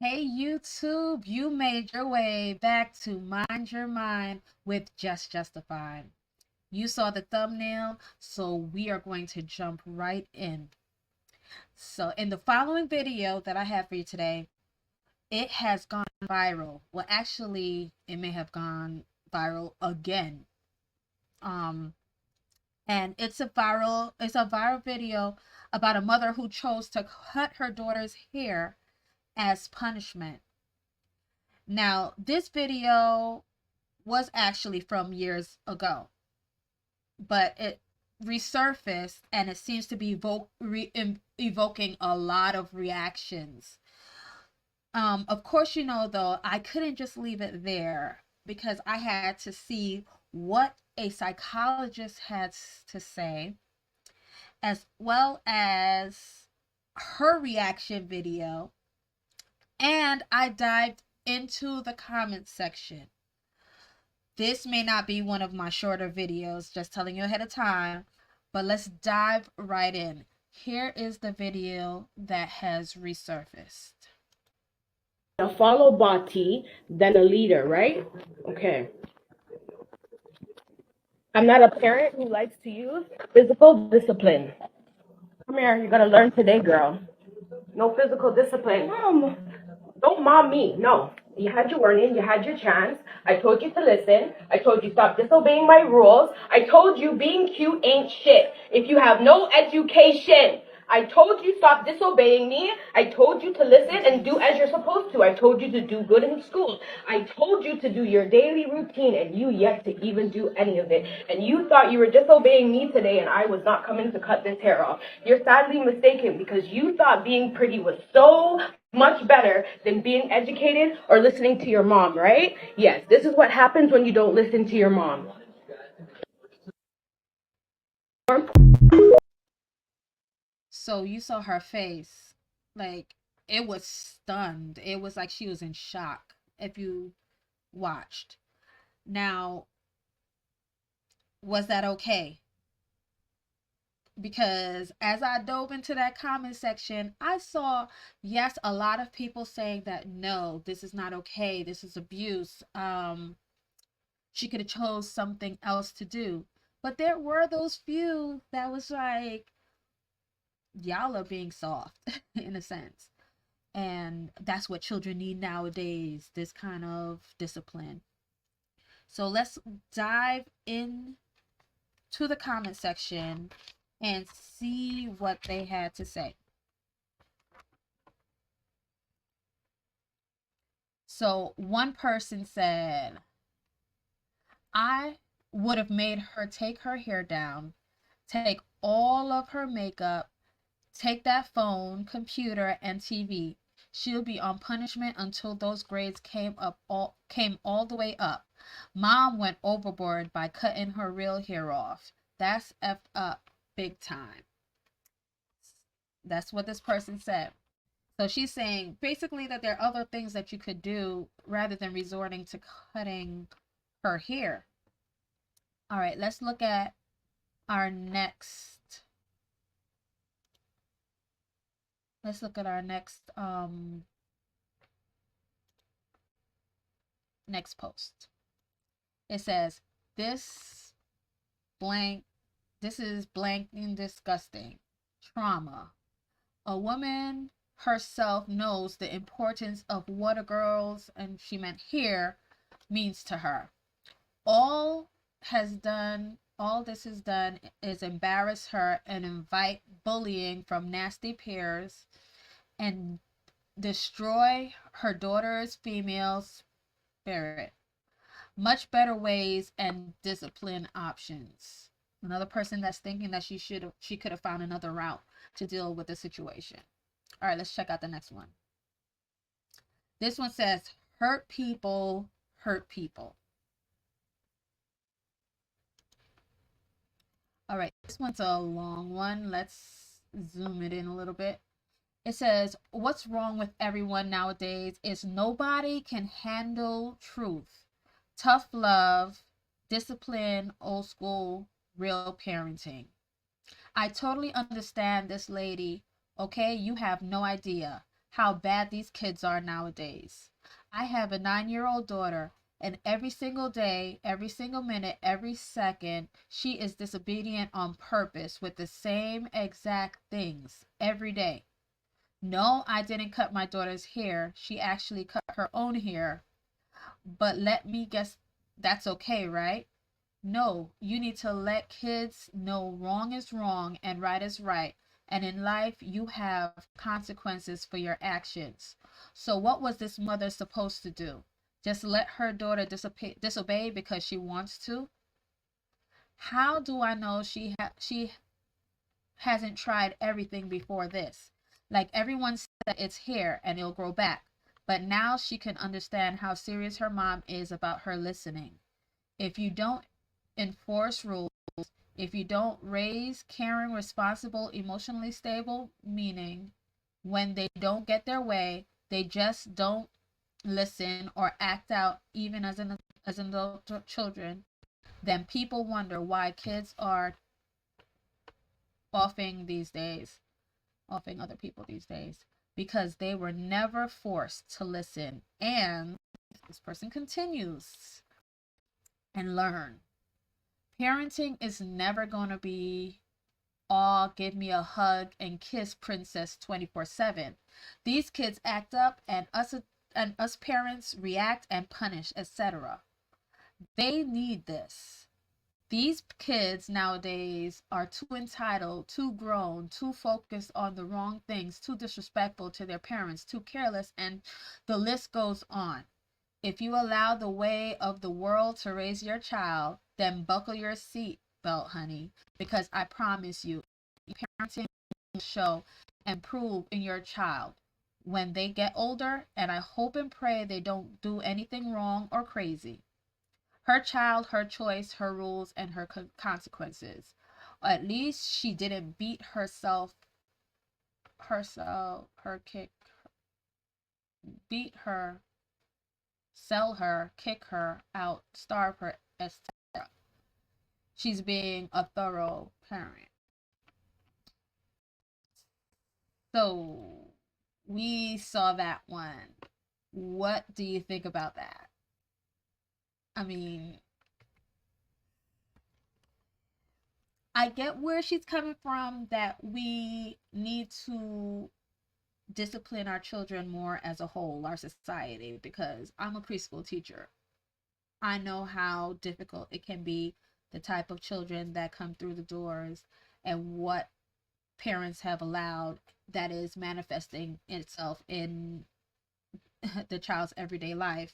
Hey YouTube, you made your way back to Mind Your Mind with Just Justified. You saw the thumbnail, so we are going to jump right in. So in the following video that I have for you today, it has gone viral. Well, actually, it may have gone viral again. Um, and it's a viral video about a mother who chose to cut her daughter's hair as punishment. Now, this video was actually from years ago, but it resurfaced and it seems to be evoking a lot of reactions. Of course, though, I couldn't just leave it there because I had to see what a psychologist had to say, as well as her reaction video, and I dived into the comment section. This may not be one of my shorter videos, just telling you ahead of time, but let's dive right in. Here is the video that has resurfaced. A follow body than a leader, right? Okay. I'm not a parent who likes to use physical discipline. Come here, you gotta learn today, girl. No physical discipline. Mom, don't mom me. No. You had your warning, you had your chance. I told you to listen. I told you stop disobeying my rules. I told you being cute ain't shit. If you have no education, I told you stop disobeying me. I told you to listen and do as you're supposed to. I told you to do good in school. I told you to do your daily routine and you yet to even do any of it. And you thought you were disobeying me today and I was not coming to cut this hair off. You're sadly mistaken because you thought being pretty was so much better than being educated or listening to your mom, right? Yes, this is what happens when you don't listen to your mom. So you saw her face. Like, it was stunned. It was like she was in shock if you watched. Now, was that okay? Because as I dove into that comment section, I saw, yes, a lot of people saying that no, this is not okay, this is abuse. She could have chose something else to do. But there were those few that was like, y'all are being soft in a sense. And that's what children need nowadays, this kind of discipline. So let's dive in to the comment section and see what they had to say. So one person said, I would have made her take her hair down, take all of her makeup, take that phone, computer, and TV. She'll be on punishment until those grades came all the way up. Mom went overboard by cutting her real hair off. That's effed up big time. That's what this person said. So she's saying basically that there are other things that you could do rather than resorting to cutting her hair. All right, let's look at our next. Let's look at our next post. It says, this blank, this is blank and disgusting. Trauma. A woman herself knows the importance of what a girl's, and she meant here, means to her. All this has done is embarrass her and invite bullying from nasty peers and destroy her daughter's female spirit. Much better ways and discipline options. Another person that's thinking that she could have found another route to deal with the situation. All right, let's check out the next one. This one says, hurt people hurt people. All right, this one's a long one. Let's zoom it in a little bit. It says, what's wrong with everyone nowadays is nobody can handle truth. Tough love, discipline, old school, real parenting. I totally understand this lady. Okay, you have no idea. how bad these kids are nowadays. I have a 9-year-old daughter, and every single day, every single minute, every second, she is disobedient on purpose with the same exact things every day. No, I didn't cut my daughter's hair. She actually cut her own hair. But let me guess, that's okay, right? No, you need to let kids know wrong is wrong and right is right. And in life, you have consequences for your actions. So, what was this mother supposed to do? Just let her daughter disobey because she wants to? How do I know she hasn't tried everything before this? Like everyone said, it's hair and it'll grow back. But now she can understand how serious her mom is about her listening. If you don't enforce rules, if you don't raise caring, responsible, emotionally stable, meaning when they don't get their way, they just don't listen or act out even as adult children, then people wonder why kids are offing these days, offing other people these days, because they were never forced to listen. And this person continues and learn. Parenting is never going to be all give me a hug and kiss princess 24/7. These kids act up and us parents react and punish, etc. They need this. These kids nowadays are too entitled, too grown, too focused on the wrong things, too disrespectful to their parents, too careless, and the list goes on. If you allow the way of the world to raise your child, then buckle your seat belt, honey, because I promise you, parenting will show and prove in your child when they get older, and I hope and pray they don't do anything wrong or crazy. Her child, her choice, her rules, and her consequences. At least she didn't beat her kick, beat her, sell her, kick her out, starve her, etc. She's being a thorough parent. So we saw that one. What do you think about that? I mean, I get where she's coming from, that we need to discipline our children more as a whole, our society, because I'm a preschool teacher. I know how difficult it can be, the type of children that come through the doors, and what parents have allowed that is manifesting itself in the child's everyday life.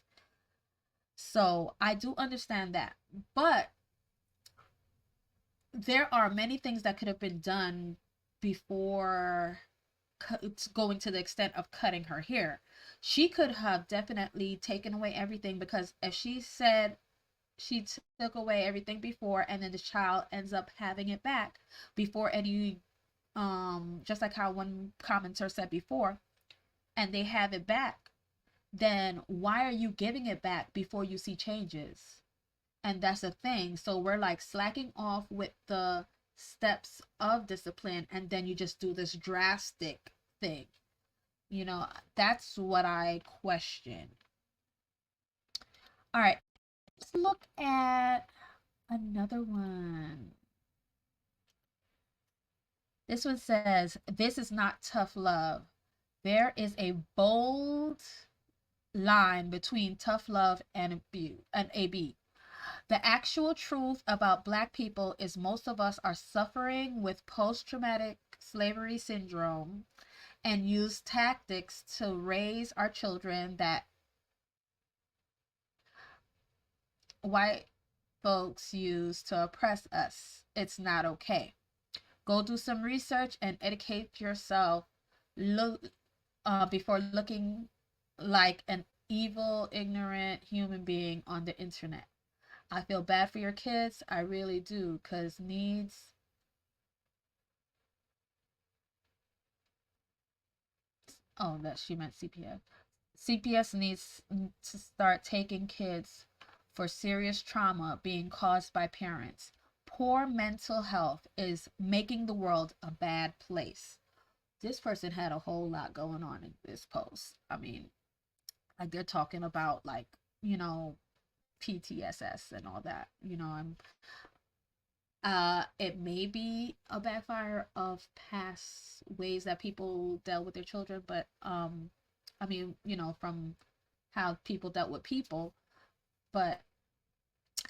So I do understand that. But there are many things that could have been done before going to the extent of cutting her hair. She could have definitely taken away everything, because if she said she took away everything before and then the child ends up having it back before any, just like how one commenter said before, and they have it back, then why are you giving it back before you see changes? And that's the thing. So we're like slacking off with the steps of discipline, and then you just do this drastic thing. That's what I question. All right, let's look at another one. This one says, this is not tough love. There is a bold line between tough love and AB. The actual truth about Black people is most of us are suffering with post-traumatic slavery syndrome and use tactics to raise our children that white folks use to oppress us. It's not okay. Go do some research and educate yourself before looking like an evil, ignorant human being on the internet. I feel bad for your kids. I really do, because that she meant CPS. CPS needs to start taking kids for serious trauma being caused by parents. Poor mental health is making the world a bad place. This person had a whole lot going on in this post. I mean, like they're talking about like, you know, PTSS and all that. It may be a backfire of past ways that people dealt with their children, but I mean, from how people dealt with people, but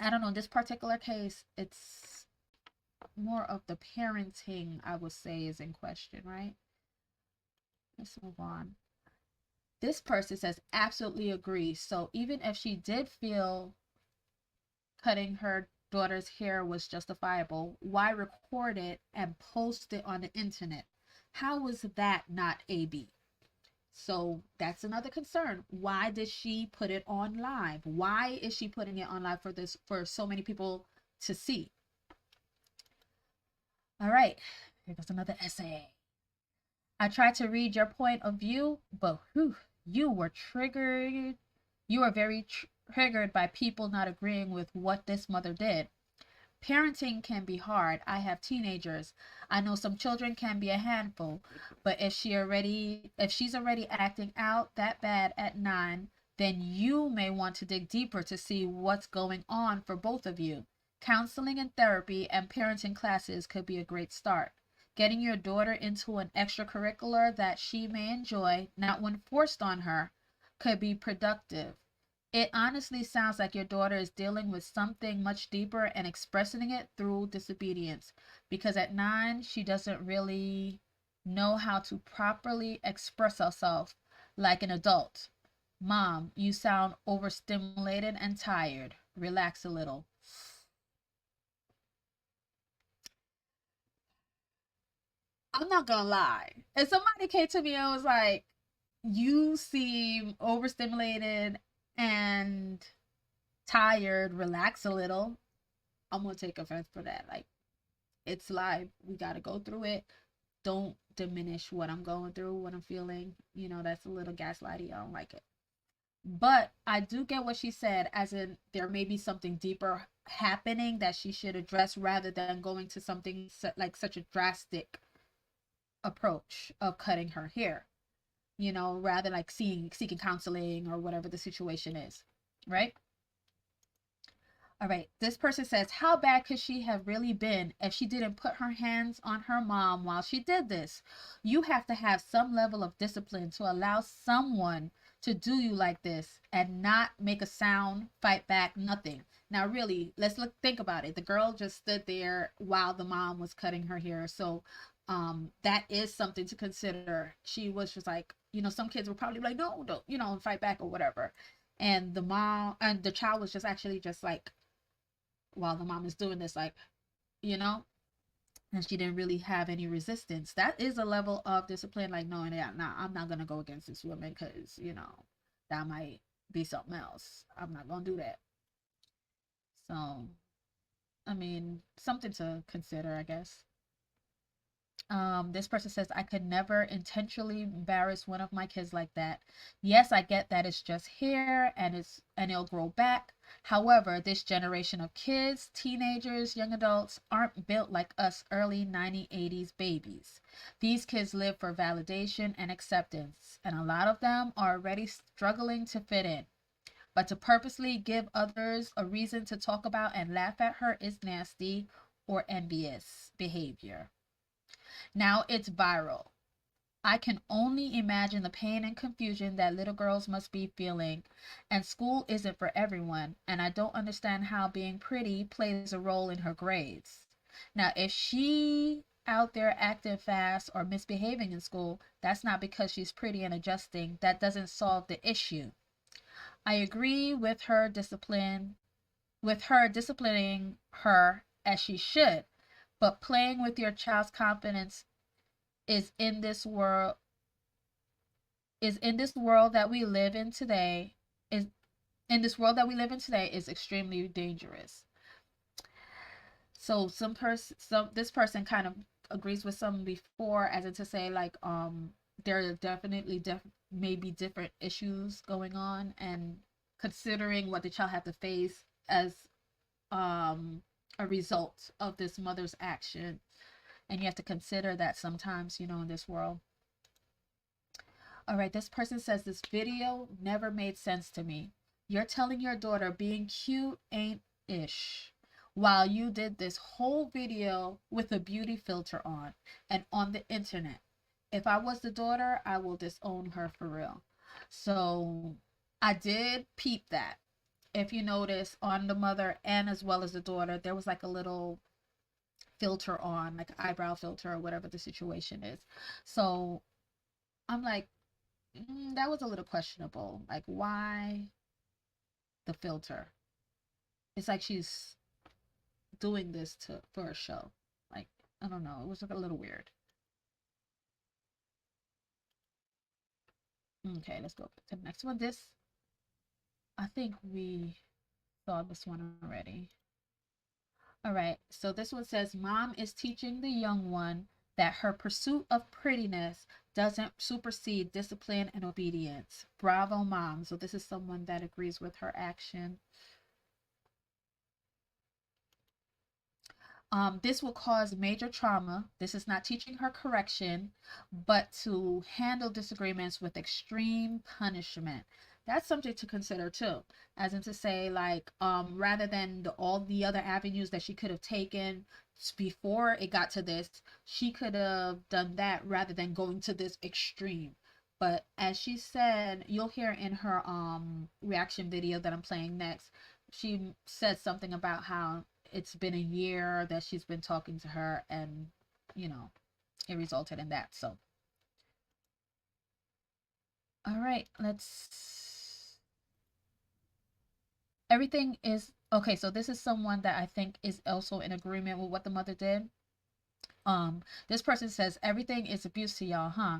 I don't know, in this particular case, it's more of the parenting, I would say, is in question, right? Let's move on. This person says absolutely agree. So even if she did feel cutting her daughter's hair was justifiable, why record it and post it on the internet? How was that not AB? So that's another concern. Why did she put it on live? Why is she putting it on live for so many people to see? All right, here goes another essay. I tried to read your point of view, but you were triggered. You were very triggered by people not agreeing with what this mother did. Parenting can be hard. I have teenagers. I know some children can be a handful, but if she's already acting out that bad at 9, then you may want to dig deeper to see what's going on for both of you. Counseling and therapy and parenting classes could be a great start. Getting your daughter into an extracurricular that she may enjoy, not one forced on her, could be productive. It honestly sounds like your daughter is dealing with something much deeper and expressing it through disobedience, because at 9, she doesn't really know how to properly express herself like an adult. Mom, you sound overstimulated and tired. Relax a little. I'm not gonna lie. If somebody came to me and was like, you seem overstimulated and tired, relax a little, I'm gonna take offense for that. Like, it's live. We gotta go through it. Don't diminish what I'm going through, what I'm feeling. That's a little gaslighty. I don't like it. But I do get what she said, as in there may be something deeper happening that she should address rather than going to something like such a drastic approach of cutting her hair. Rather like seeking counseling or whatever the situation is, right? All right, this person says, how bad could she have really been if she didn't put her hands on her mom while she did this? You have to have some level of discipline to allow someone to do you like this and not make a sound, fight back, nothing. Now, really, think about it. The girl just stood there while the mom was cutting her hair. So, that is something to consider. She was just like, some kids were probably like, no, don't, fight back or whatever. And the mom and the child was just actually just like, while the mom is doing this, like, you know, and she didn't really have any resistance. That is a level of discipline, like knowing that, nah, I'm not gonna go against this woman because, that might be something else. I'm not gonna do that. So, I mean, something to consider, I guess. This person says, I could never intentionally embarrass one of my kids like that. Yes, I get that it's just hair and it'll grow back. However, this generation of kids, teenagers, young adults aren't built like us early 1980s babies. These kids live for validation and acceptance, and a lot of them are already struggling to fit in. But to purposely give others a reason to talk about and laugh at her is nasty or envious behavior. Now it's viral. I can only imagine the pain and confusion that little girls must be feeling. And school isn't for everyone, and I don't understand how being pretty plays a role in her grades. Now, if she out there acting fast or misbehaving in school, that's not because she's pretty and adjusting. That doesn't solve the issue. I agree with her disciplining her as she should, but playing with your child's confidence is in this world that we live in today is in this world that we live in today is extremely dangerous. So this person kind of agrees with some before, as in to say, like, there are definitely maybe different issues going on, and considering what the child had to face as a result of this mother's action. And you have to consider that sometimes, in this world. All right, this person says this video never made sense to me. You're telling your daughter being cute ain't ish, while you did this whole video with a beauty filter on and on the internet. If I was the daughter, I will disown her for real. So I did peep that. If you notice, on the mother and as well as the daughter, there was like a little filter on, like an eyebrow filter or whatever the situation is. So I'm like, that was a little questionable. Like, why the filter? It's like she's doing this to for a show. Like, I don't know. It was like a little weird. Okay, let's go to the next one. This, I think we saw this one already. All right, so this one says, Mom is teaching the young one that her pursuit of prettiness doesn't supersede discipline and obedience. Bravo, Mom. So this is someone that agrees with her action. This will cause major trauma. This is not teaching her correction, but to handle disagreements with extreme punishment. That's something to consider too, as in to say, like, rather than all the other avenues that she could have taken before it got to this, she could have done that rather than going to this extreme. But as she said, you'll hear in her reaction video that I'm playing next, she said something about how it's been a year that she's been talking to her, and you know, it resulted in that. So all right, let's, everything is okay. So this is someone that I think is also in agreement with what the mother did. This person says everything is abuse to y'all, huh?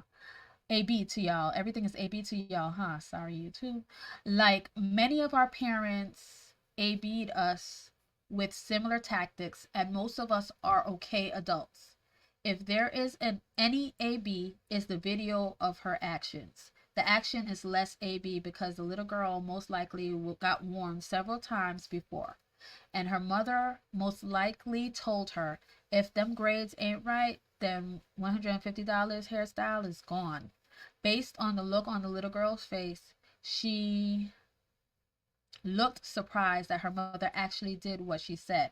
AB to y'all. Everything is AB to y'all, huh? Sorry, you too. Like many of our parents AB'd us with similar tactics, and most of us are okay adults. If there is any AB, is the video of her actions. The action is less AB because the little girl most likely got warned several times before, and her mother most likely told her, if them grades ain't right, then $150 hairstyle is gone. Based on the look on the little girl's face, she looked surprised that her mother actually did what she said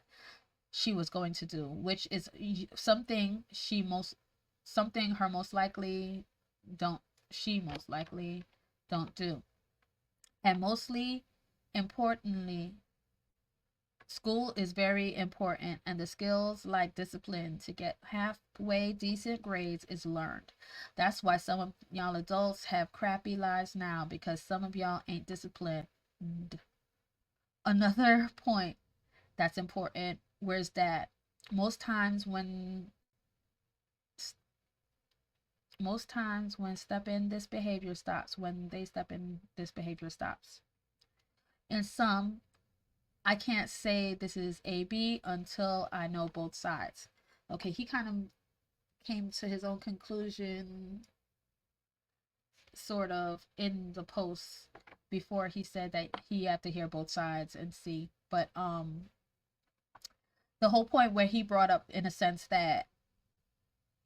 she was going to do, which is something her most likely don't she most likely don't do. And mostly importantly, school is very important, and the skills like discipline to get halfway decent grades is learned. That's why some of y'all adults have crappy lives now, because some of y'all ain't disciplined. Another point that's important, where's that? Most times when most times when step in this behavior stops, when they step in this behavior stops. In some, I can't say this is AB until I know both sides. Okay, he kind of came to his own conclusion sort of in the post before he said that he had to hear both sides and see. But the whole point where he brought up in a sense that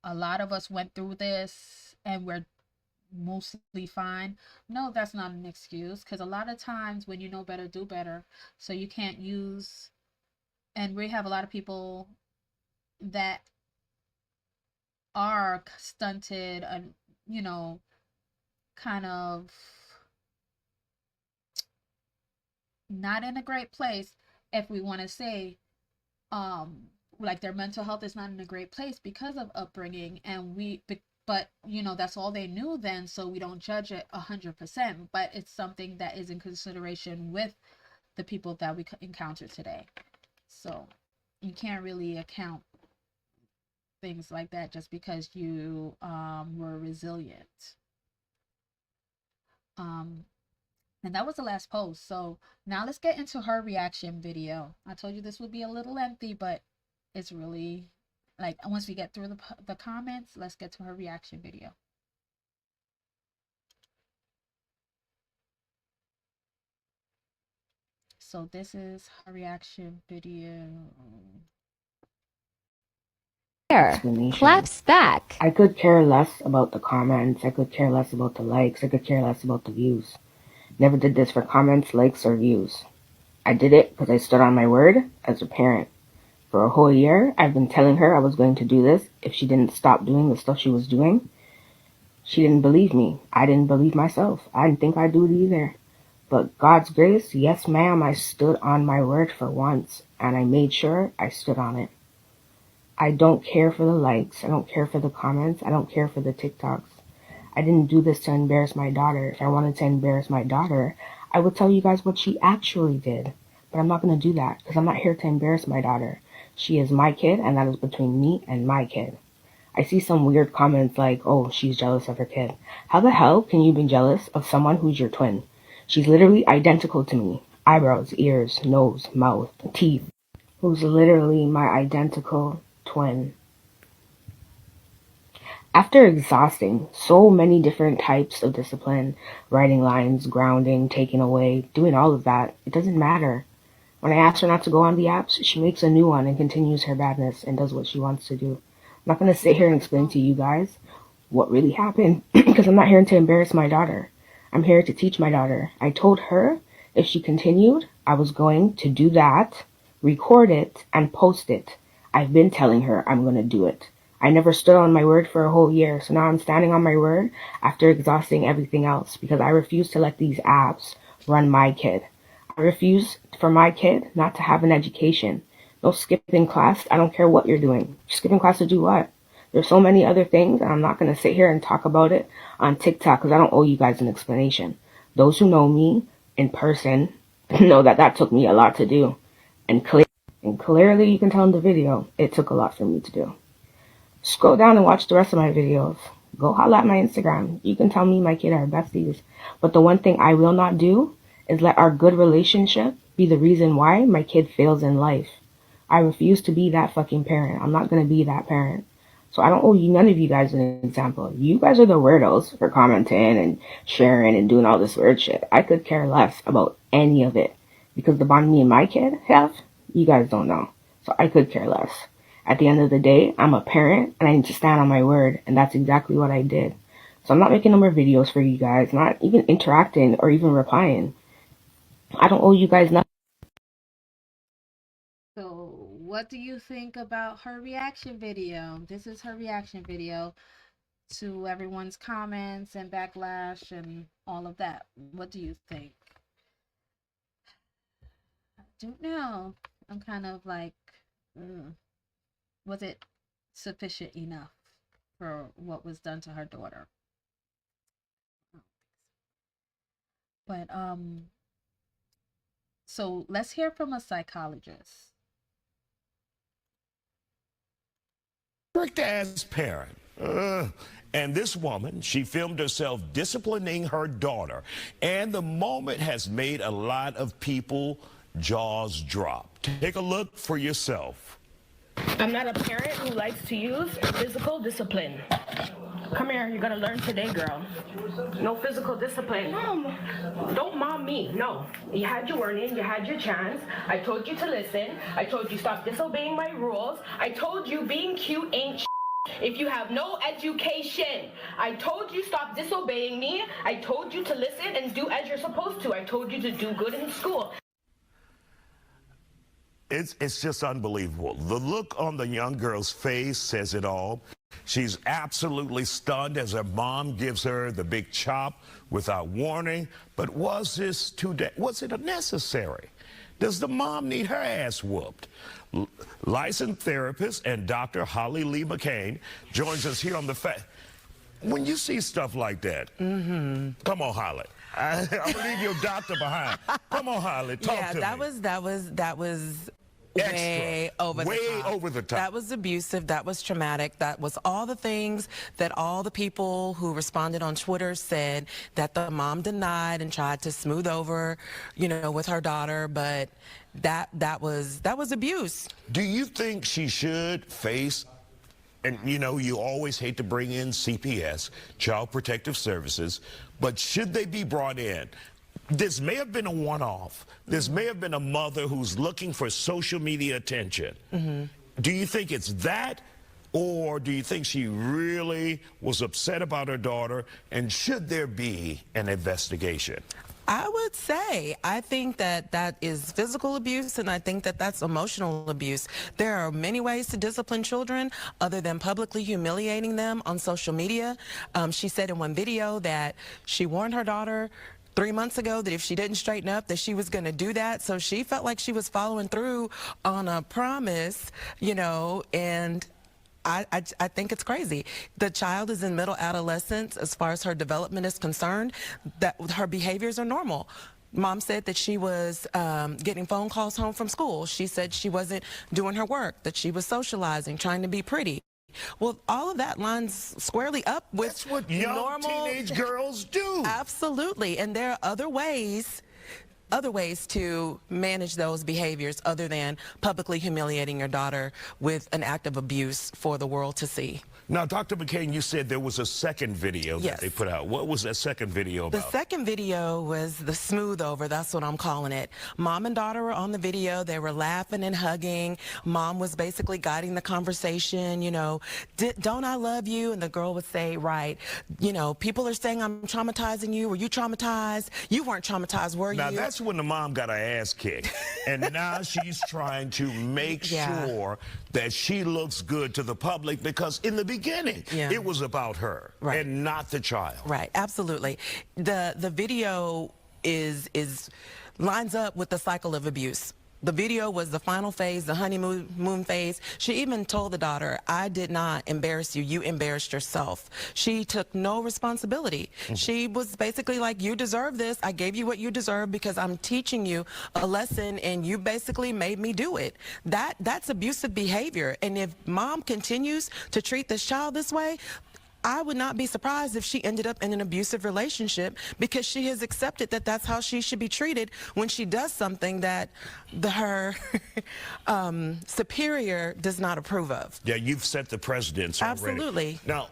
a lot of us went through this and we're mostly fine. No, that's not an excuse, because a lot of times when you know better, do better. So you can't use, and we have a lot of people that are stunted and, you know, kind of not in a great place, if we want to say, um like their mental health is not in a great place because of upbringing, and but you know, that's all they knew then, so we don't judge it 100%, but it's something that is in consideration with the people that we encounter today. So you can't really account things like that just because you were resilient. um and that was the last post. So now let's get into her reaction video. I told you this would be a little lengthy, but it's really, like, once we get through the comments, let's get to her reaction video. So this is her reaction video. explanation. Claps back. I could care less about the comments. I could care less about the likes. I could care less about the views. Never did this for comments, likes, or views. I did it because I stood on my word as a parent. For a whole year, I've been telling her I was going to do this if she didn't stop doing the stuff she was doing. She didn't believe me. I didn't believe myself. I didn't think I'd do it either. But God's grace, yes ma'am, I stood on my word for once, and I made sure I stood on it. I don't care for the likes. I don't care for the comments. I don't care for the TikToks. I didn't do this to embarrass my daughter. If I wanted to embarrass my daughter, I would tell you guys what she actually did. But I'm not going to do that because I'm not here to embarrass my daughter. She is my kid, and that is between me and my kid. I see some weird comments like, oh, she's jealous of her kid. How the hell can you be jealous of someone who's your twin? She's literally identical to me. Eyebrows, ears, nose, mouth, teeth. Who's literally my identical twin. After exhausting so many different types of discipline, writing lines, grounding, taking away, doing all of that, it doesn't matter. When I ask her not to go on the apps, she makes a new one and continues her badness and does what she wants to do. I'm not going to sit here and explain to you guys what really happened because I'm not here to embarrass my daughter. I'm here to teach my daughter. I told her if she continued, I was going to do that, record it, and post it. I've been telling her I'm going to do it. I never stood on my word for a whole year, so now I'm standing on my word after exhausting everything else because I refuse to let these apps run my kid. I refuse for my kid not to have an education. No skipping class. I don't care what you're doing. Skipping class to do what? There's so many other things, and I'm not going to sit here and talk about it on TikTok because I don't owe you guys an explanation. Those who know me in person know that that took me a lot to do. And clearly you can tell in the video, it took a lot for me to do. Scroll down and watch the rest of my videos. Go holla at my Instagram. You can tell me my kid are besties. But the one thing I will not do is let our good relationship be the reason why my kid fails in life. I refuse to be that fucking parent. I'm not going to be that parent. So I don't owe you, none of you guys an example. You guys are the weirdos for commenting and sharing and doing all this weird shit. I could care less about any of it because the bond me and my kid have, you guys don't know. So I could care less. At the end of the day, I'm a parent and I need to stand on my word, and that's exactly what I did. So I'm not making no more videos for you guys, not even interacting or even replying. I don't owe you guys nothing. So, what do you think about her reaction video? This is her reaction video to everyone's comments and backlash and all of that. What do you think? I don't know. I'm kind of like, was it sufficient enough for what was done to her daughter? But so let's hear from a psychologist. Strict as parent. And this woman, she filmed herself disciplining her daughter. And the moment has made a lot of people jaws drop. Take a look for yourself. I'm not a parent who likes to use physical discipline. Come here, you're gonna learn today, girl. No physical discipline. Mom, don't mom me, no. You had your warning, you had your chance. I told you to listen. I told you stop disobeying my rules. I told you being cute ain't if you have no education. I told you stop disobeying me. I told you to listen and do as you're supposed to. I told you to do good in school. It's just unbelievable. The look on the young girl's face says it all. She's absolutely stunned as her mom gives her the big chop without warning. But was it necessary? Does the mom need her ass whooped? Licensed therapist and Dr. Holly Lee McCain joins us here on the fact. When you see stuff like that, come on, Holly. I'm gonna leave your doctor behind. Come on, Holly, talk to me. That was way over the top. That was abusive. That was traumatic. That was all the things that all the people who responded on Twitter said that the mom denied and tried to smooth over, with her daughter. But that was abuse. Do you think she should face? And you always hate to bring in CPS, Child Protective Services, but should they be brought in? This may have been a one-off. This may have been a mother who's looking for social media attention. Do you think it's that, Or do you think she really was upset about her daughter, and should there be an investigation? I would say, I think that that is physical abuse, and I think that that's emotional abuse. There are many ways to discipline children other than publicly humiliating them on social media. She said in one video that she warned her daughter 3 months ago that if she didn't straighten up, that she was going to do that. So she felt like she was following through on a promise, you know, and I think it's crazy. The child is in middle adolescence as far as her development is concerned, that her behaviors are normal. Mom said that she was getting phone calls home from school. She said she wasn't doing her work, that she was socializing, trying to be pretty. Well, all of that lines squarely up with That's what young normal teenage girls do. Absolutely. And there are other ways to manage those behaviors other than publicly humiliating your daughter with an act of abuse for the world to see. Now, Dr. McCain, you said there was a second video that they put out. What was that second video about? The second video was the smooth over. That's what I'm calling it. Mom and daughter were on the video. They were laughing and hugging. Mom was basically guiding the conversation, you know, don't I love you? And the girl would say, right, you know, people are saying I'm traumatizing you. Were you traumatized? You weren't traumatized, were you? Now, that's when the mom got her ass kicked. And now she's trying to make sure that she looks good to the public, because in the beginning, it was about her and not the child. Right, absolutely. The video lines up with the cycle of abuse. The video was the final phase, the honeymoon phase. She even told the daughter, I did not embarrass you, you embarrassed yourself. She took no responsibility. She was basically like, you deserve this. I gave you what you deserve because I'm teaching you a lesson and you basically made me do it. That's abusive behavior. And if mom continues to treat this child this way, I would not be surprised if she ended up in an abusive relationship, because she has accepted that that's how she should be treated when she does something that her superior does not approve of. Yeah, you've set the precedence already. Absolutely. Now,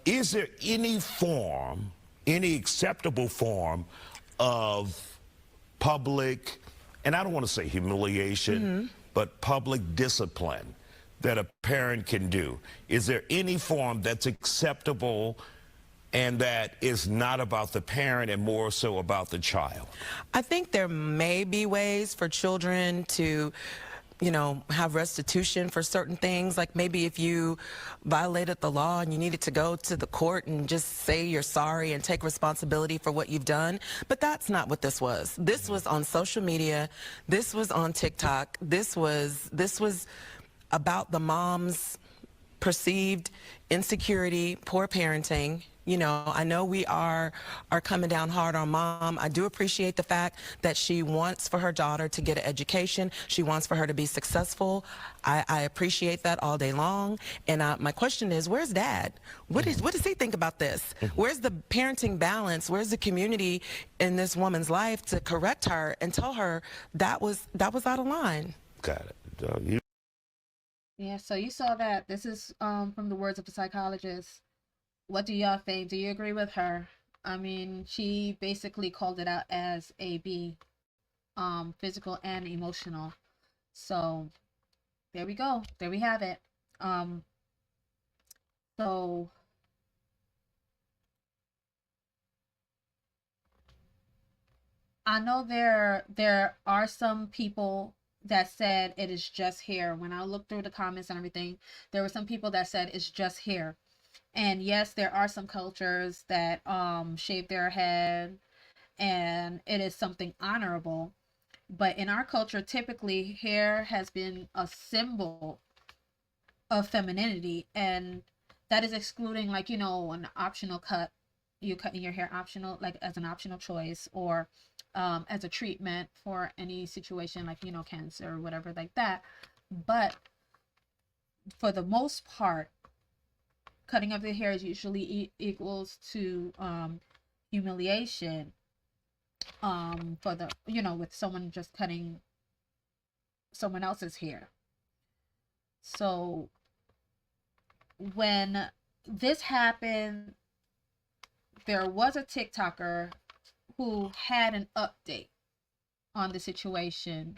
is there any form, any acceptable form of public, and I don't want to say humiliation, but public discipline that a parent can do? Is there any form that's acceptable and that is not about the parent and more so about the child? I think there may be ways for children to, you know, have restitution for certain things. Like maybe if you violated the law and you needed to go to the court and just say you're sorry and take responsibility for what you've done. But that's not what this was. This was on social media. This was on TikTok. This was about the mom's perceived insecurity, poor parenting. You know, I know we are coming down hard on mom. I do appreciate the fact that she wants for her daughter to get an education. She wants for her to be successful. I appreciate that all day long. And my question is, where's dad? What does he think about this? Where's the parenting balance? Where's the community in this woman's life to correct her and tell her that was out of line? Got it. Yeah, so you saw that. This is from the words of the psychologist. What do y'all think? Do you agree with her? I mean, she basically called it out as AB, physical and emotional. So there we go. There we have it. So I know there are some people that said it is just hair. When I looked through the comments and everything, there were some people that said it's just hair. And yes, there are some cultures that shave their head and it is something honorable. But in our culture, typically hair has been a symbol of femininity, and that is excluding, like, you know, an optional cut. You cutting your hair optional, like as an optional choice, or as a treatment for any situation like, you know, cancer or whatever like that. But for the most part, cutting of the hair is usually equals to humiliation for the, you know, with someone just cutting someone else's hair. So when this happened, there was a TikToker who had an update on the situation,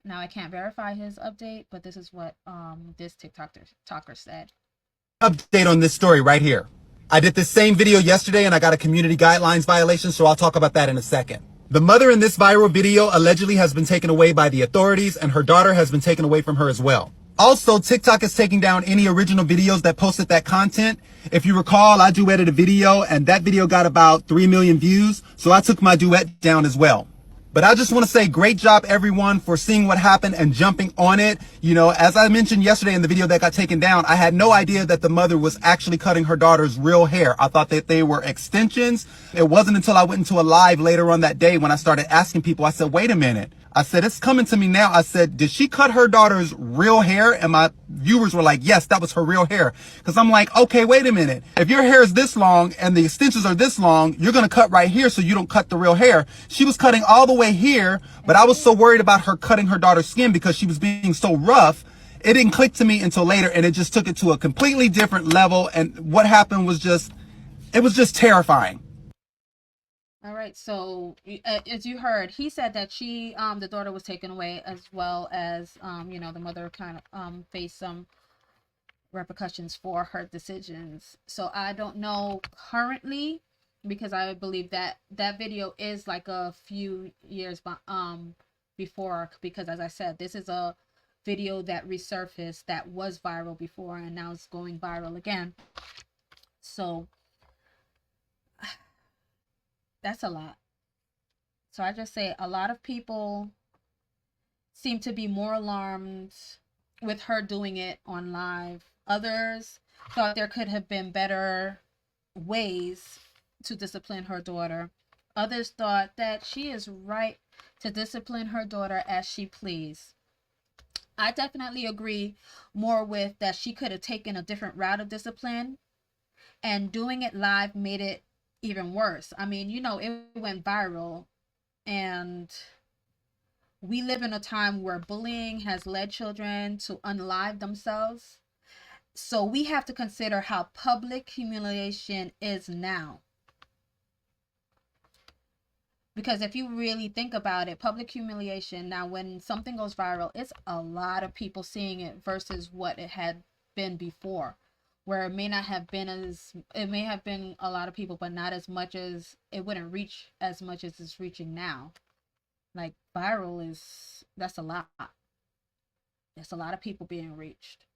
Now I can't verify his update, but this is what this TikToker said. Update on this story right here. I did this same video yesterday and I got a community guidelines violation, so I'll talk about that in a second. The mother in this viral video allegedly has been taken away by the authorities, and her daughter has been taken away from her as well. Also, TikTok is taking down any original videos that posted that content. If you recall, I duetted a video and that video got about 3 million views, so I took my duet down as well. But I just want to say great job, everyone, for seeing what happened and jumping on it. You know, as I mentioned yesterday in the video that got taken down, I had no idea that the mother was actually cutting her daughter's real hair. I thought that they were extensions. It wasn't until I went into a live later on that day when I started asking people, I said, wait a minute. I said, it's coming to me now. I said, did she cut her daughter's real hair? And my viewers were like, yes, that was her real hair. Because I'm like, okay, wait a minute. If your hair is this long and the extensions are this long, you're going to cut right here so you don't cut the real hair. She was cutting all the way here, but I was so worried about her cutting her daughter's skin because she was being so rough. It didn't click to me until later, and it just took it to a completely different level. And what happened was it was just terrifying. All right, so as you heard, he said that the daughter was taken away, as well as, you know, the mother kind of faced some repercussions for her decisions. So I don't know currently, because I believe that that video is like a few years before, because as I said, this is a video that resurfaced that was viral before and now it's going viral again. So that's a lot. So I just say a lot of people seem to be more alarmed with her doing it on live. Others thought there could have been better ways to discipline her daughter. Others thought that she is right to discipline her daughter as she please. I definitely agree more with that she could have taken a different route of discipline, and doing it live made it even worse. I mean, you know, it went viral, and we live in a time where bullying has led children to unalive themselves. So we have to consider how public humiliation is now. Because if you really think about it, public humiliation, now when something goes viral, it's a lot of people seeing it versus what it had been before, where it may not have been it may have been a lot of people, but not as much as, it wouldn't reach as much as it's reaching now. Like viral that's a lot. There's a lot of people being reached,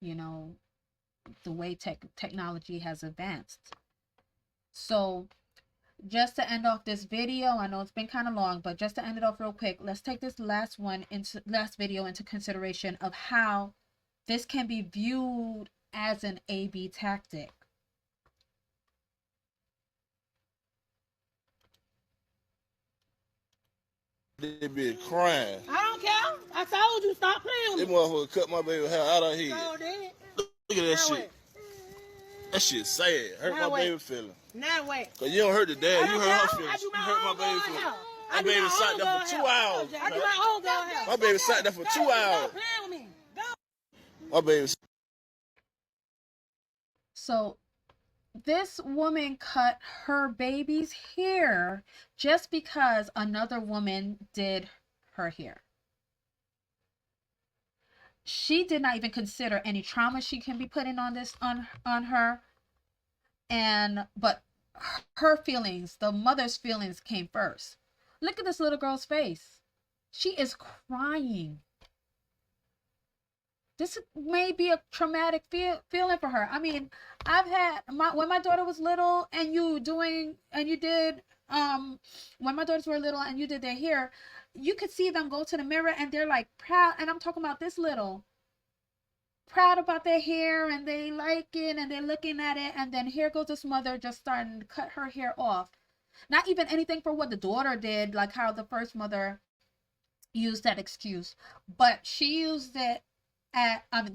you know, the way technology has advanced. So just to end off this video, I know it's been kind of long, but just to end it off real quick, let's take this last video into consideration of how this can be viewed as an AB tactic. They be crying. I don't care. I told you stop playing with me. They motherfucker cut my baby hair out of here. Look at that shit. That shit sad. Hurt my baby feeling. Now wait. Cause you don't hurt the dad, you hurt her feelings. You hurt my baby feelings. My baby sat there for 2 hours. I do my own girl hair. My baby sat there for 2 hours. My baby. So this woman cut her baby's hair just because another woman did her hair. She did not even consider any trauma she can be putting on her. But her feelings, the mother's feelings, came first. Look at this little girl's face. She is crying. This may be a traumatic feeling for her. I mean, I've had when my daughter was little, and when my daughters were little and you did their hair, you could see them go to the mirror and they're like proud. And I'm talking about this little, proud about their hair, and they like it and they're looking at it. And then here goes this mother just starting to cut her hair off. Not even anything for what the daughter did, like how the first mother used that excuse, but she used it.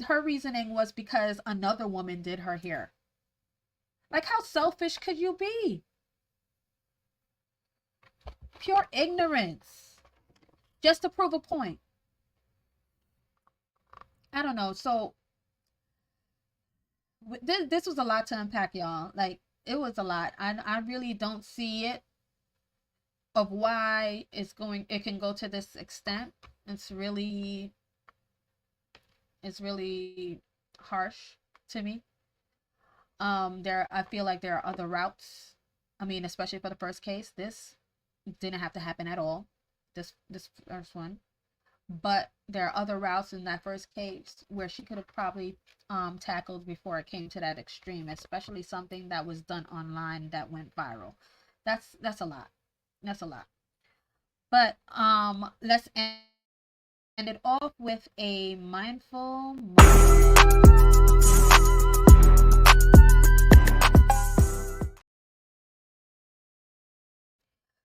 Her reasoning was because another woman did her hair. Like, how selfish could you be? Pure ignorance. Just to prove a point. I don't know. So, this was a lot to unpack, y'all. Like, it was a lot. I really don't see it of why it can go to this extent. It's really harsh to me. I feel like there are other routes. I mean, especially for the first case, this didn't have to happen at all. This first one. But there are other routes in that first case where she could have probably tackled before it came to that extreme, especially something that was done online that went viral. That's a lot. That's a lot. But let's end it off with a mindful moment.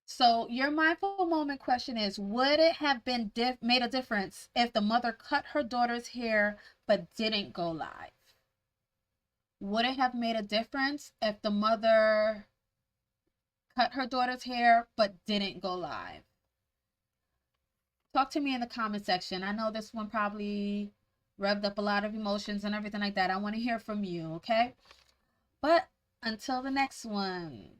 So your mindful moment question is, would it have been made a difference if the mother cut her daughter's hair but didn't go live? Would it have made a difference if the mother cut her daughter's hair but didn't go live? Talk to me in the comment section. I know this one probably revved up a lot of emotions and everything like that. I want to hear from you, okay? But until the next one.